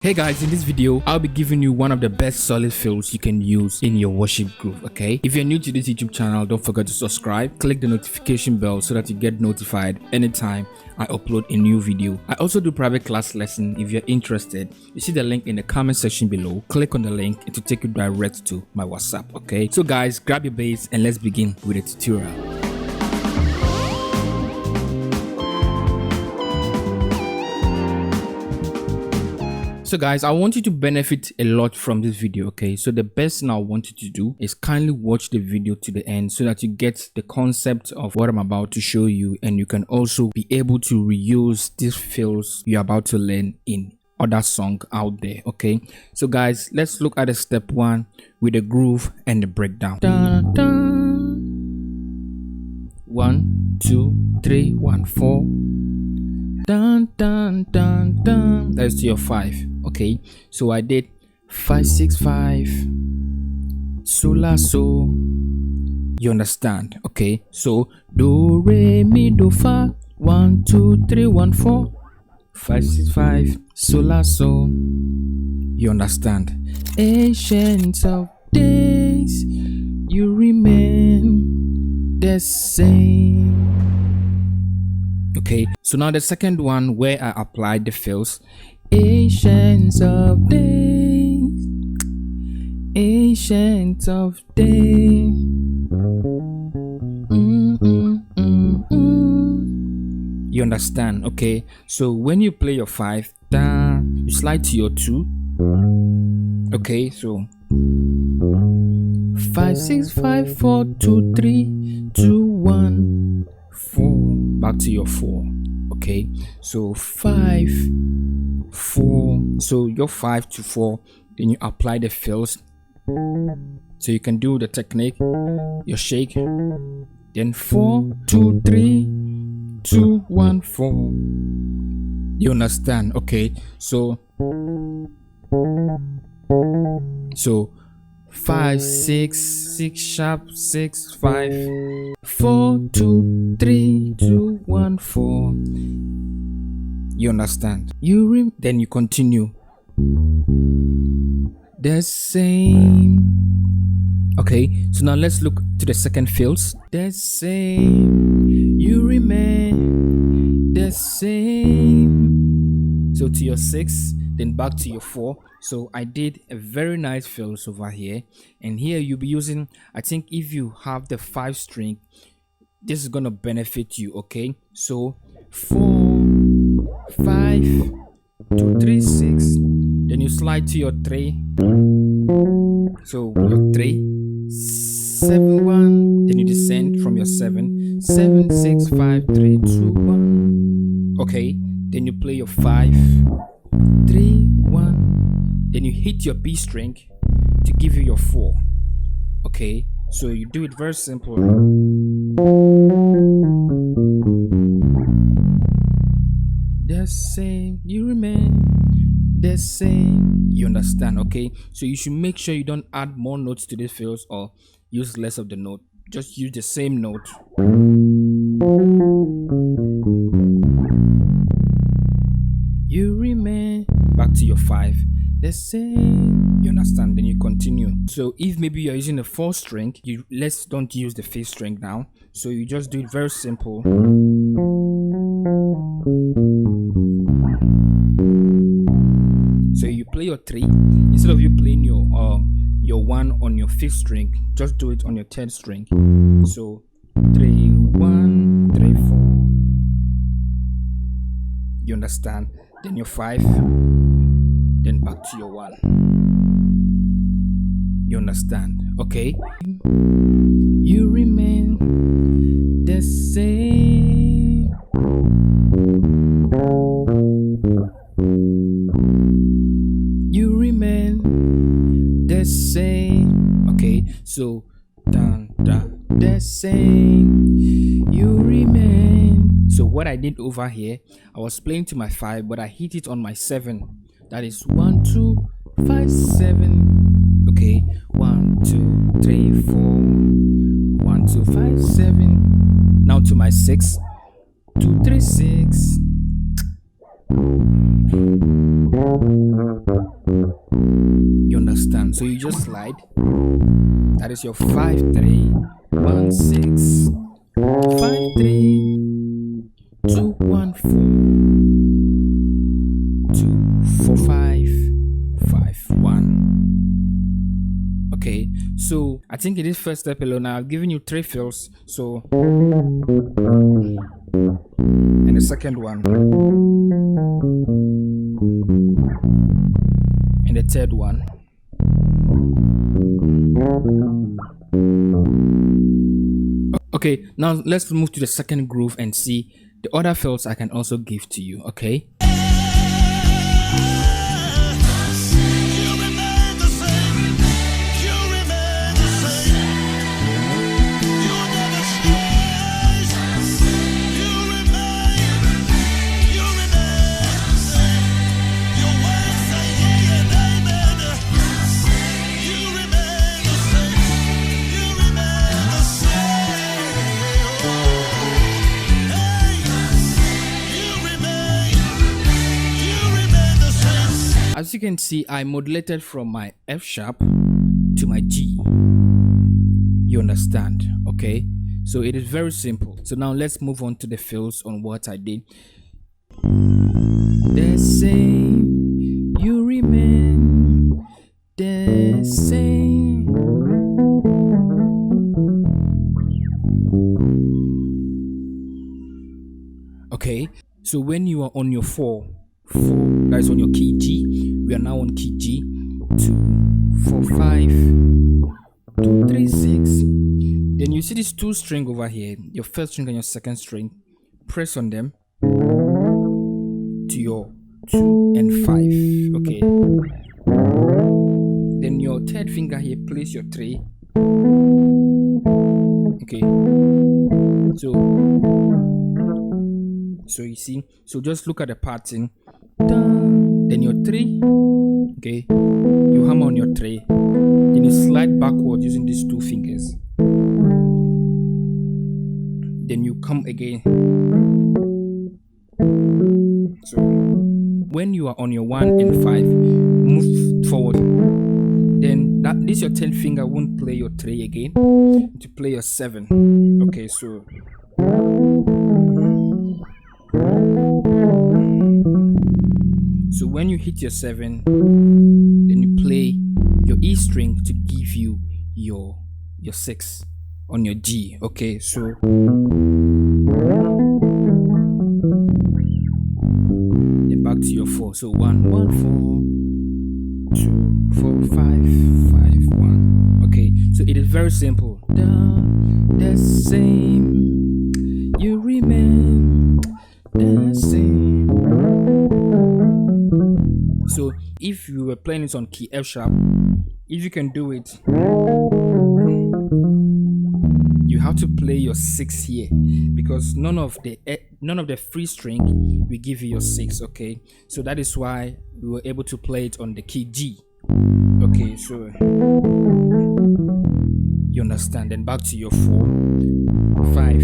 Hey guys, in this video I'll be giving you one of the best solid fills you can use in your worship group. Okay, if you're new to this YouTube channel, don't forget to subscribe, click the notification bell so that you get notified anytime I upload a new video. I also do private class lesson. If you're interested, you see the link in the comment section below. Click on the link and to take you direct to my WhatsApp. Okay, so guys, grab your bass and let's begin with the tutorial. So guys, I want you to benefit a lot from this video. Okay, so the best thing I want you to do is kindly watch the video to the end so that you get the concept of what I'm about to show you, and you can also be able to reuse these fills you're about to learn in other song out there. Okay, so guys, let's look at the step one with the groove and the breakdown. Dun, dun. 1 2 3 1 4. Dun dun dun dun. That's your 5. Okay, so I did 5 6 5 so la so. You understand? Okay, so do re mi do fa 1 2 3 1 4 5 6 5 so la so. You understand? Ancient of days, you remain the same. Okay, so now the second one where I applied the fills. Ancient of days, ancient of days. You understand? Okay, so when you play your 5, you slide to your 2. Okay, so 5 6 5 4 2 3 2 1 4. Back to your 4. Okay, so 5 4. So your 5 to 4, then you apply the fills. So you can do the technique, your shake, then 4 2 3 2 1 4. You understand? Okay, so 5 6 6 sharp 6 5 4 2 3 2 1 4. You understand? Then you continue the same. Okay, so now let's look to the second fills. The same, you remain the same. So to your 6, then back to your 4. So I did a very nice fills over here, and here you'll be using, I think if you have the 5 string, this is gonna benefit you. Okay, so 4 5 2 3 6, then you slide to your 3. So your 3 7 1, then you descend from your 7 7 6 5 3 2 1. Okay, then you play your 5 3 1, then you hit your B string to give you your 4. Okay, so you do it very simple. The same, you remain the same. You understand? Okay, so you should make sure you don't add more notes to these fills or use less of the note. Just use the same note. You remain back to your 5 the same. You understand? Then you continue. So if maybe you're using a 4 string, let's don't use the 5th string now. So you just do it very simple. So you play your 3 instead of you playing your 1 on your 5th string, just do it on your 10th string. So 3 1 3 4. You understand? Then your 5, then back to your 1. You understand? Okay, you remain the same. You remain the same. Okay, so dun dun the same. You remain. So what I did over here, I was playing to my 5, but I hit it on my 7. That is 1 2 5 7. Okay, 1 2 3 4 1 2 5 7. Now to my 6 2 3 6. 1. So you just slide. That is your 5 3 1 6 5 3 2 1 4 2 4 5 5 1. Okay, so I think in this first step alone, I've given you 3 fills. So, and the second one, and the third one. Okay, now let's move to the second groove and see the other fills I can also give to you. Okay. As you can see, I modulated from my F sharp to my G. You understand? Okay, so it is very simple. So now let's move on to the fills on what I did. The same, you remain the same. Okay, so when you are on your 4, that is on your key G. We are now on key G. 2 4 5 2 3 6. Then you see this 2 string over here, your first string and your second string. Press on them to your 2 and 5. Okay. Then your third finger here, place your 3. Okay. So you see, so just look at the pattern. Then your 3, okay, you hammer on your 3, then you slide backward using these 2 fingers, then you come again. So when you are on your 1 and 5, move forward, then this your 10th finger won't play your 3 again, to play your 7. Okay, so when you hit your 7, then you play your E string to give you your 6 on your G. Okay, so then back to your 4. So 1 1 4 2 4 5 5 1. Okay, so it is very simple. The same, you remain the same. So if you were playing it on key F sharp, if you can do it, you have to play your 6 here, because none of the free string will give you your 6. Okay, so that is why we were able to play it on the key G. Okay, so you understand. Then back to your 4 5,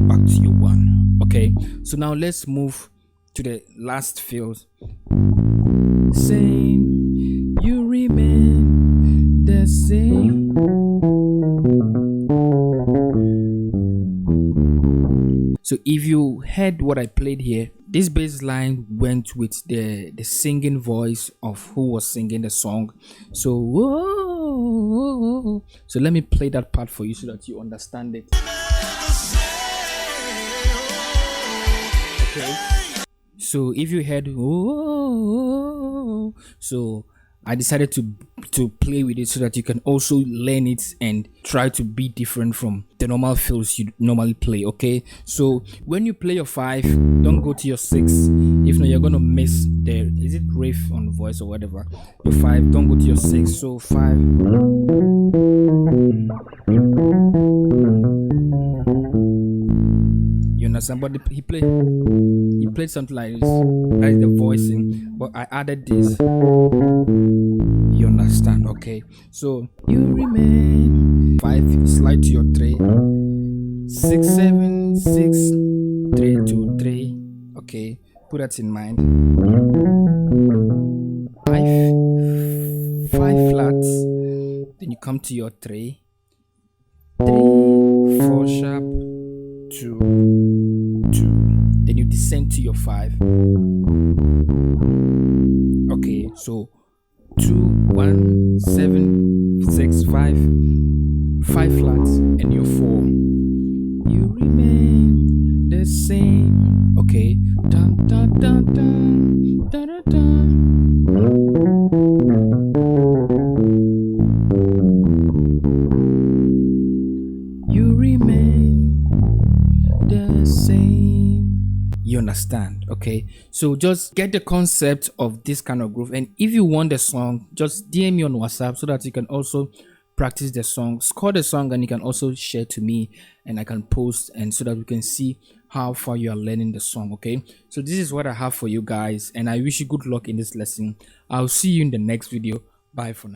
back to your 1. Okay, so now let's move to the last field. Same, you remain the same. So if you heard what I played here, this bass line went with the singing voice of who was singing the song. So whoa, so let me play that part for you so that you understand it. Okay. So if you heard so I decided to play with it so that you can also learn it and try to be different from the normal fills you normally play. Okay, so when you play your 5, don't go to your 6. If not, you're gonna miss the riff on voice or whatever. Your 5, don't go to your 6. So 5. You understand? But he played something like this. That is the voicing, but I added this. You understand? Okay, so you remain 5, slide to your 3, 6 7 6 3 2 3. Okay, put that in mind. 5 5 flats, come to your 3, 4 sharp, 2, 2. Then you descend to your 5. Okay, so 2, 1, 7, 6, 5, 5 flats, and your 4. You remain the same. Okay, dun dun dun dun dun dun dun. You remain the same. You understand? Okay, so just get the concept of this kind of groove, and if you want the song, just DM me on WhatsApp so that you can also practice the song, score the song, and you can also share to me and I can post, and so that we can see how far you are learning the song. Okay, so this is what I have for you guys, and I wish you good luck in this lesson. I'll see you in the next video. Bye for now.